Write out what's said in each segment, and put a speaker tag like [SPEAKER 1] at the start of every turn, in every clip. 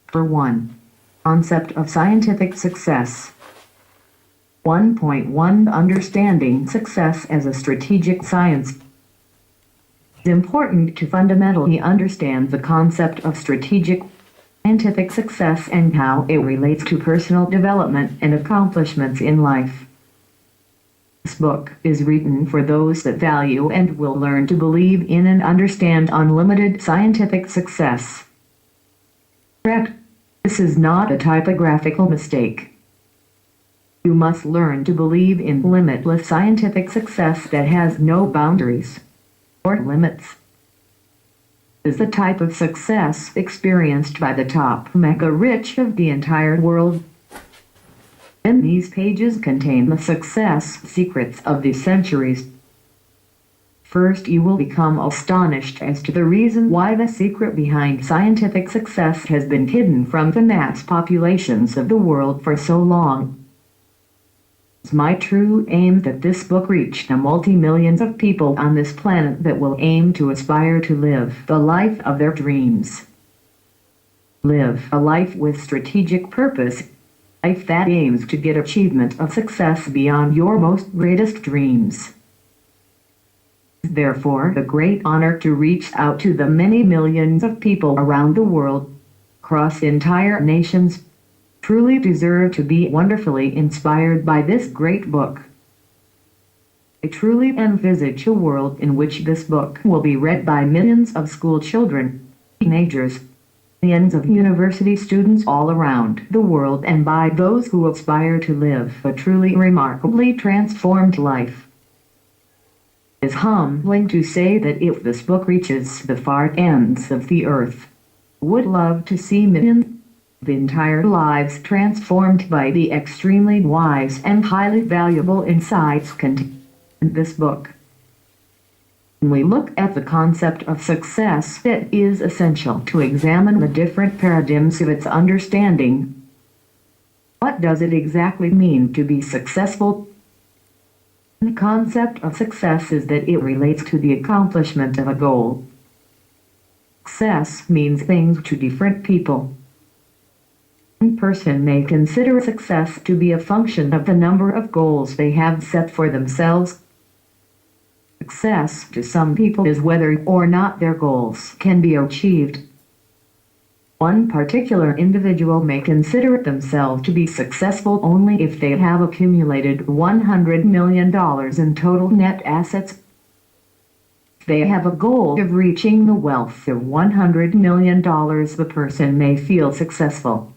[SPEAKER 1] For 1. Concept of scientific success. 1.1 Understanding success as a strategic science. It's important to fundamentally understand the concept of strategic scientific success and how it relates to personal development and accomplishments in life. This book is written for those that value and will learn to believe in and understand unlimited scientific success. Correct. This is not a typographical mistake. You must learn to believe in limitless scientific success that has no boundaries or limits. This is the type of success experienced by the top mega rich of the entire world. And these pages contain the success secrets of the centuries. First, you will become astonished as to the reason why the secret behind scientific success has been hidden from the mass populations of the world for so long. It's my true aim that this book reach the multi-millions of people on this planet that will aim to aspire to live the life of their dreams. Live a life with strategic purpose, a life that aims to get achievement of success beyond your most greatest dreams. Therefore, the great honor to reach out to the many millions of people around the world, across entire nations, truly deserve to be wonderfully inspired by this great book. I truly envisage a world in which this book will be read by millions of school children, teenagers, millions of university students all around the world, and by those who aspire to live a truly remarkably transformed life. It is humbling to say that if this book reaches the far ends of the earth, I would love to see millions of entire lives transformed by the extremely wise and highly valuable insights contained in this book. When we look at the concept of success, it is essential to examine the different paradigms of its understanding. What does it exactly mean to be successful? The concept of success is that it relates to the accomplishment of a goal. Success means things to different people. One person may consider success to be a function of the number of goals they have set for themselves. Success to some people is whether or not their goals can be achieved. One particular individual may consider themselves to be successful only if they have accumulated $100 million in total net assets. If they have a goal of reaching the wealth of $100 million, the person may feel successful.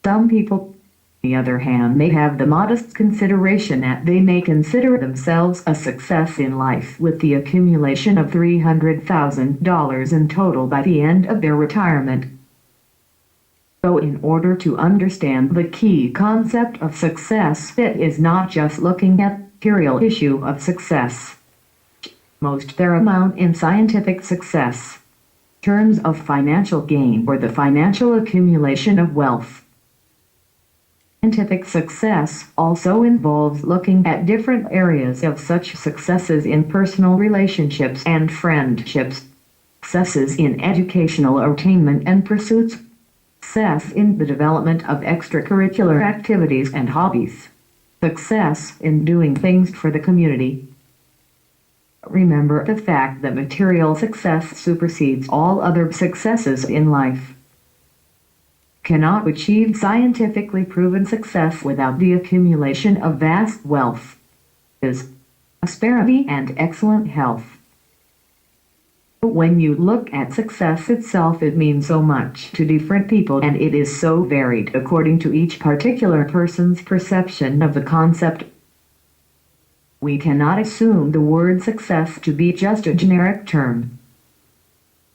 [SPEAKER 1] Some people, on the other hand, may have the modest consideration that they may consider themselves a success in life with the accumulation of $300,000 in total by the end of their retirement. So in order to understand the key concept of success, it is not just looking at the material issue of success. Most paramount in scientific success, in terms of financial gain or the financial accumulation of wealth. Scientific success also involves looking at different areas of such successes in personal relationships and friendships, successes in educational attainment and pursuits, success in the development of extracurricular activities and hobbies, success in doing things for the community. Remember the fact that material success supersedes all other successes in life. Cannot achieve scientifically proven success without the accumulation of vast wealth, prosperity, and excellent health. But when you look at success itself, it means so much to different people, and it is so varied according to each particular person's perception of the concept. We cannot assume the word success to be just a generic term.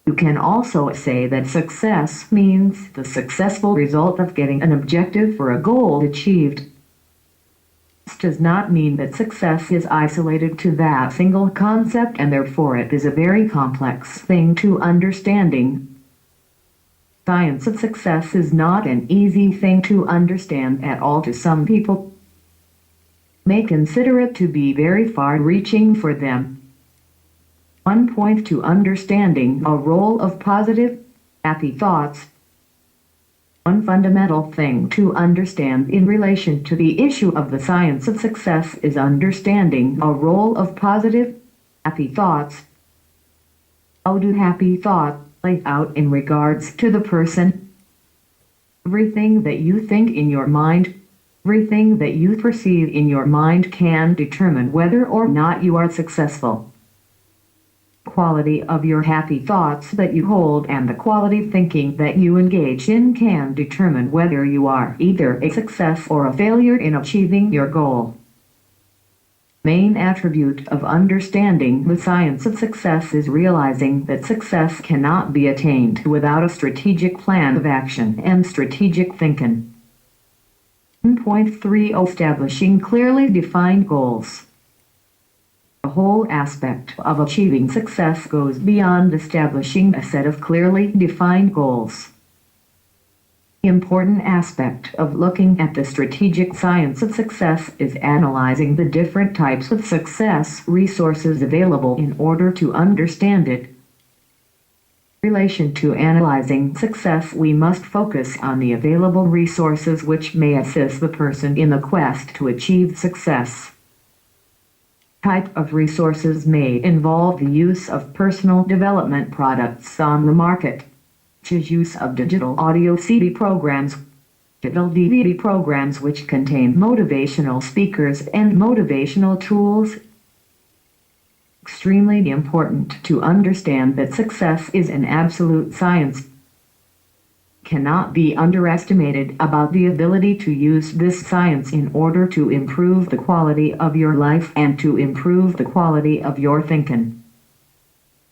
[SPEAKER 1] You can also say that success means the successful result of getting an objective or a goal achieved. This does not mean that success is isolated to that single concept, and therefore it is a very complex thing to understanding. Science of success is not an easy thing to understand at all. To some people, may consider it to be very far-reaching for them. One point to understanding a role of positive, happy thoughts. One fundamental thing to understand in relation to the issue of the science of success is understanding a role of positive, happy thoughts. How do happy thoughts play out in regards to the person? Everything that you think in your mind, everything that you perceive in your mind can determine whether or not you are successful. Quality of your happy thoughts that you hold and the quality of thinking that you engage in can determine whether you are either a success or a failure in achieving your goal. Main attribute of understanding the science of success is realizing that success cannot be attained without a strategic plan of action and strategic thinking. 1.3 Establishing clearly defined goals. The whole aspect of achieving success goes beyond establishing a set of clearly defined goals. The important aspect of looking at the strategic science of success is analyzing the different types of success resources available in order to understand it. In relation to analyzing success, we must focus on the available resources which may assist the person in the quest to achieve success. Type of resources may involve the use of personal development products on the market, such as use of digital audio CD programs, digital DVD programs which contain motivational speakers and motivational tools. Extremely important to understand that success is an absolute science. Cannot be underestimated about the ability to use this science in order to improve the quality of your life and to improve the quality of your thinking.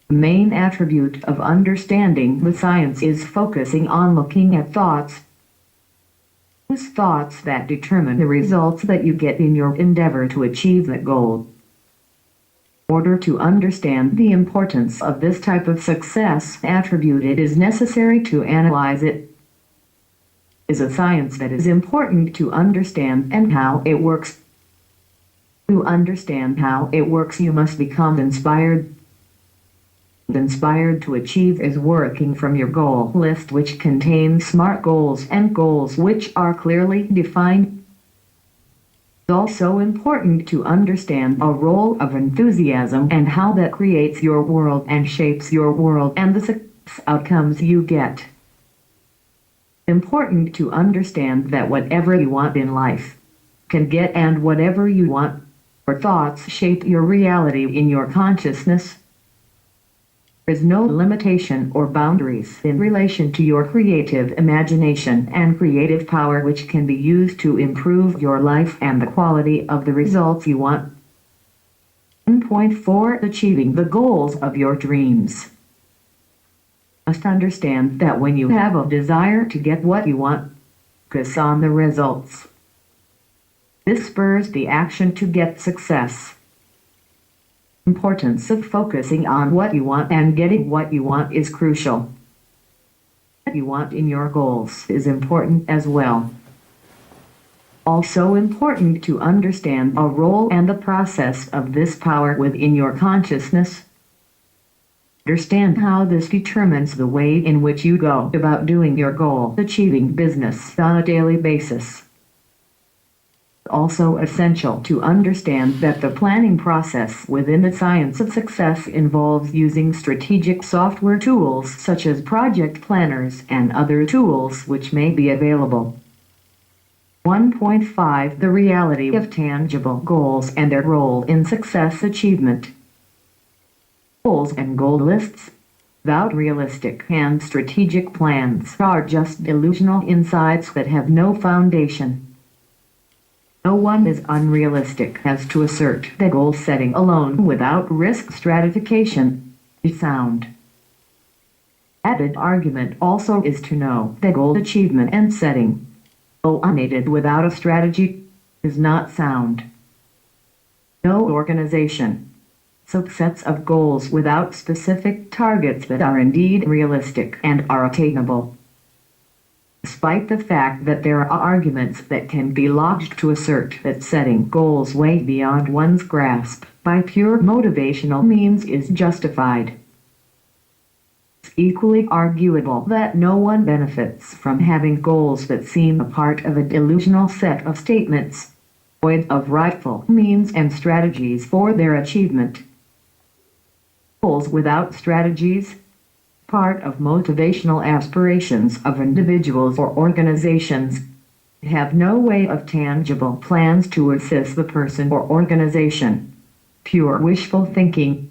[SPEAKER 1] The main attribute of understanding the science is focusing on looking at thoughts. Those thoughts that determine the results that you get in your endeavor to achieve that goal. In order to understand the importance of this type of success attribute, it is necessary to analyze it. It is a science that is important to understand and how it works. To understand how it works, you must become inspired. Inspired to achieve is working from your goal list, which contains SMART goals and goals which are clearly defined. It's also important to understand a role of enthusiasm and how that creates your world and shapes your world and the success outcomes you get. Important to understand that whatever you want in life can get, and whatever you want, your thoughts shape your reality in your consciousness. There is no limitation or boundaries in relation to your creative imagination and creative power, which can be used to improve your life and the quality of the results you want. 1.4 Achieving the goals of your dreams. You must understand that when you have a desire to get what you want, focus on the results. This spurs the action to get success. Importance of focusing on what you want and getting what you want is crucial. What you want in your goals is important as well. Also important to understand a role and the process of this power within your consciousness. Understand how this determines the way in which you go about doing your goal, achieving business on a daily basis. Also essential to understand that the planning process within the science of success involves using strategic software tools such as project planners and other tools which may be available. 1.5 The reality of tangible goals and their role in success achievement. Goals and goal lists without realistic and strategic plans are just delusional insights that have no foundation. No one is unrealistic as to assert that goal setting alone without risk stratification is sound. Added argument also is to know that goal achievement and setting, though unaided without a strategy, is not sound. No organization sets of goals without specific targets that are indeed realistic and are attainable. Despite the fact that there are arguments that can be lodged to assert that setting goals way beyond one's grasp by pure motivational means is justified. It's equally arguable that no one benefits from having goals that seem a part of a delusional set of statements, void of rightful means and strategies for their achievement. Goals without strategies, part of motivational aspirations of individuals or organizations, have no way of tangible plans to assist the person or organization. Pure wishful thinking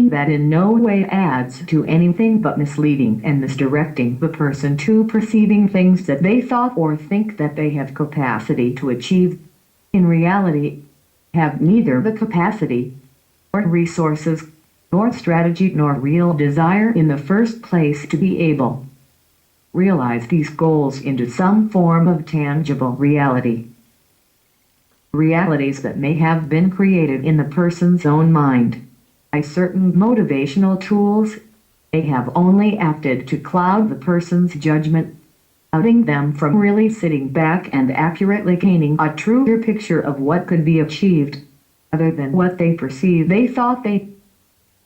[SPEAKER 1] that in no way adds to anything but misleading and misdirecting the person to perceiving things that they thought or think that they have capacity to achieve, in reality, have neither the capacity or resources nor strategy nor real desire in the first place to be able realize these goals into some form of tangible reality. Realities that may have been created in the person's own mind by certain motivational tools. They have only acted to cloud the person's judgment, preventing them from really sitting back and accurately gaining a truer picture of what could be achieved, other than what they perceived they thought they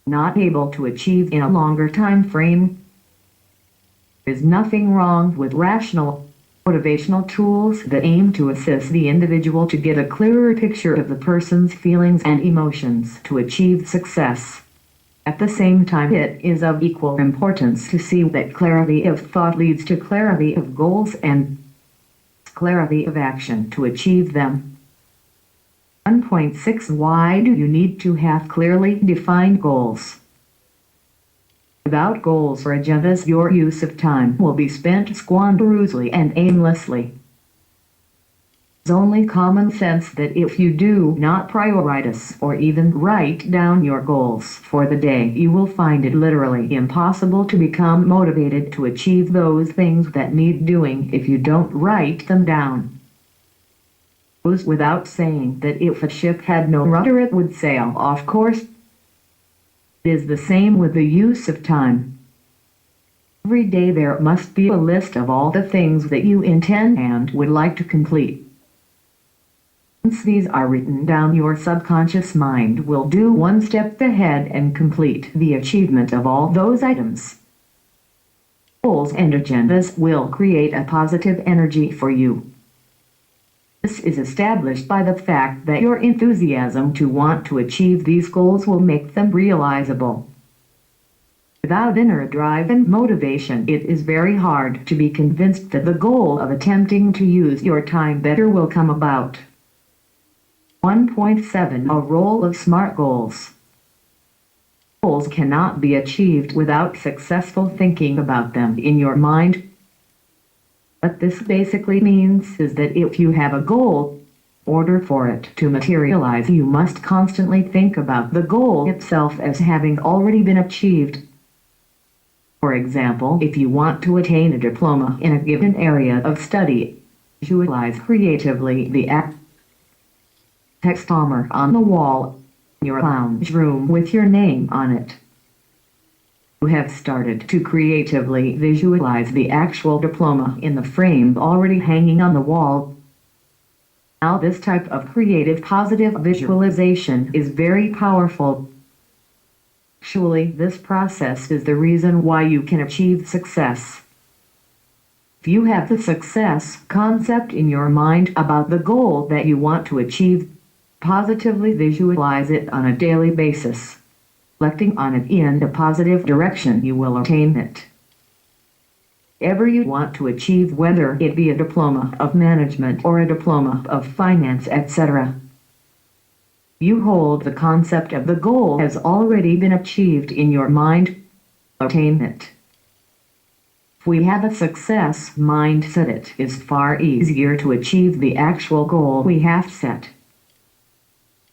[SPEAKER 1] not able to achieve in a longer time frame. There is nothing wrong with rational motivational tools that aim to assist the individual to get a clearer picture of the person's feelings and emotions to achieve success. At the same time, it is of equal importance to see that clarity of thought leads to clarity of goals and clarity of action to achieve them. 1.6 Why do you need to have clearly defined goals? Without goals or agendas, your use of time will be spent squanderously and aimlessly. It's only common sense that if you do not prioritize or even write down your goals for the day, you will find it literally impossible to become motivated to achieve those things that need doing if you don't write them down. It goes without saying that if a ship had no rudder, it would sail off course. It is the same with the use of time. Every day there must be a list of all the things that you intend and would like to complete. Once these are written down, your subconscious mind will do one step ahead and complete the achievement of all those items. Goals and agendas will create a positive energy for you. This is established by the fact that your enthusiasm to want to achieve these goals will make them realizable. Without inner drive and motivation, it is very hard to be convinced that the goal of attempting to use your time better will come about. 1.7 A role of SMART goals. Goals cannot be achieved without successful thinking about them in your mind. What this basically means is that if you have a goal, in order for it to materialize, you must constantly think about the goal itself as having already been achieved. For example, if you want to attain a diploma in a given area of study, visualize creatively the text on the wall in your lounge room with your name on it. You have started to creatively visualize the actual diploma in the frame already hanging on the wall. Now this type of creative positive visualization is very powerful. Actually, this process is the reason why you can achieve success. If you have the success concept in your mind about the goal that you want to achieve, positively visualize it on a daily basis. Reflecting on it in a positive direction, you will attain it. Whatever you want to achieve, whether it be a diploma of management or a diploma of finance, etc. You hold the concept of the goal has already been achieved in your mind. Attain it. If we have a success mindset, it is far easier to achieve the actual goal we have set.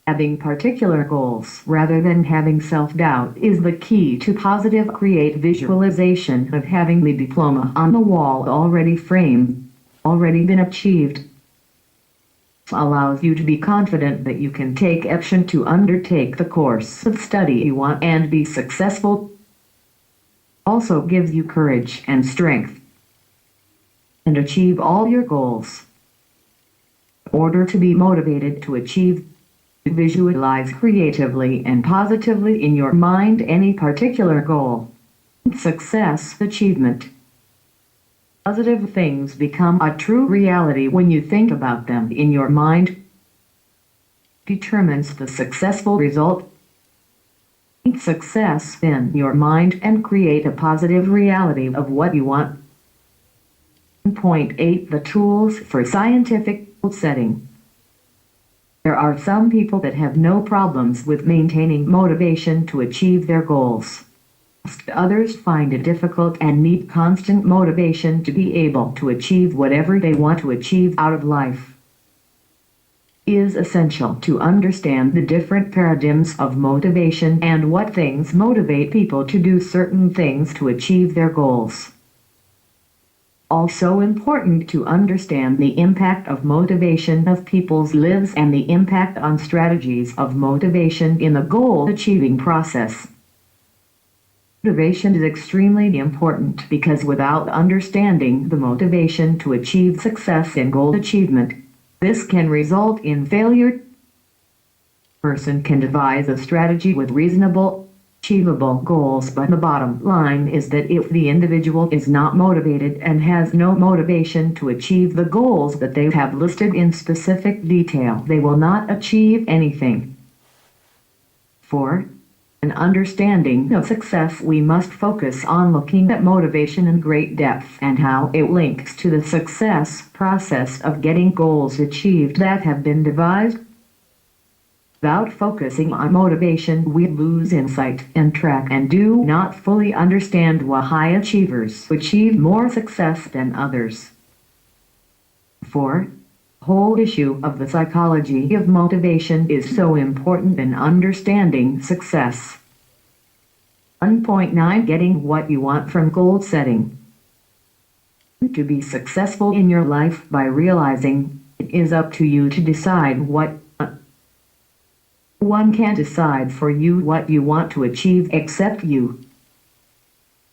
[SPEAKER 1] Having particular goals rather than having self-doubt is the key to positive creative visualization of having the diploma on the wall already framed, already been achieved. This allows you to be confident that you can take action to undertake the course of study you want and be successful. Also gives you courage and strength and achieve all your goals. In order to be motivated to achieve, visualize creatively and positively in your mind any particular goal. Success achievement. Positive things become a true reality when you think about them in your mind. Determines the successful result. Success in your mind and create a positive reality of what you want. Point 8. The tools for scientific goal setting. There are some people that have no problems with maintaining motivation to achieve their goals. Others find it difficult and need constant motivation to be able to achieve whatever they want to achieve out of life. It is essential to understand the different paradigms of motivation and what things motivate people to do certain things to achieve their goals. Also important to understand the impact of motivation of people's lives and the impact on strategies of motivation in the goal-achieving process. Motivation is extremely important because without understanding the motivation to achieve success in goal achievement, this can result in failure. A person can devise a strategy with reasonable, achievable goals, but the bottom line is that if the individual is not motivated and has no motivation to achieve the goals that they have listed in specific detail, they will not achieve anything. 4. In understanding of success, we must focus on looking at motivation in great depth and how it links to the success process of getting goals achieved that have been devised. Without focusing on motivation, we lose insight and track and do not fully understand why high achievers achieve more success than others. 4. The whole issue of the psychology of motivation is so important in understanding success. 1.9 Getting what you want from goal setting. To be successful in your life by realizing it is up to you to decide what one can't decide for you what you want to achieve except you.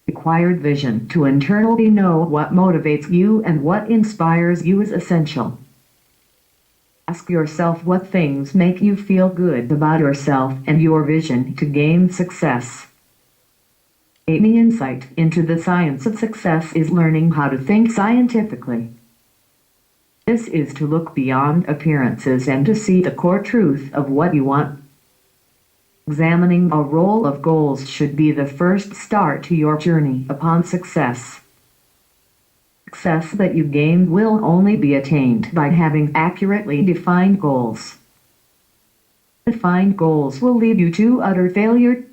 [SPEAKER 1] Required vision to internally know what motivates you and what inspires you is essential. Ask yourself what things make you feel good about yourself and your vision to gain success. Gaining insight into the science of success is learning how to think scientifically. This is to look beyond appearances and to see the core truth of what you want. Examining a roll of goals should be the first start to your journey upon success. Success that you gain will only be attained by having accurately defined goals. Defined goals will lead you to utter failure.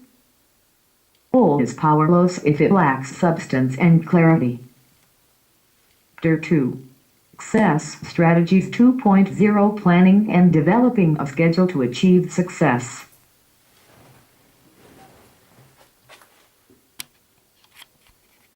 [SPEAKER 1] Goal is powerless if it lacks substance and clarity. Chapter 2. Success Strategies 2.0 Planning and Developing a Schedule to Achieve Success.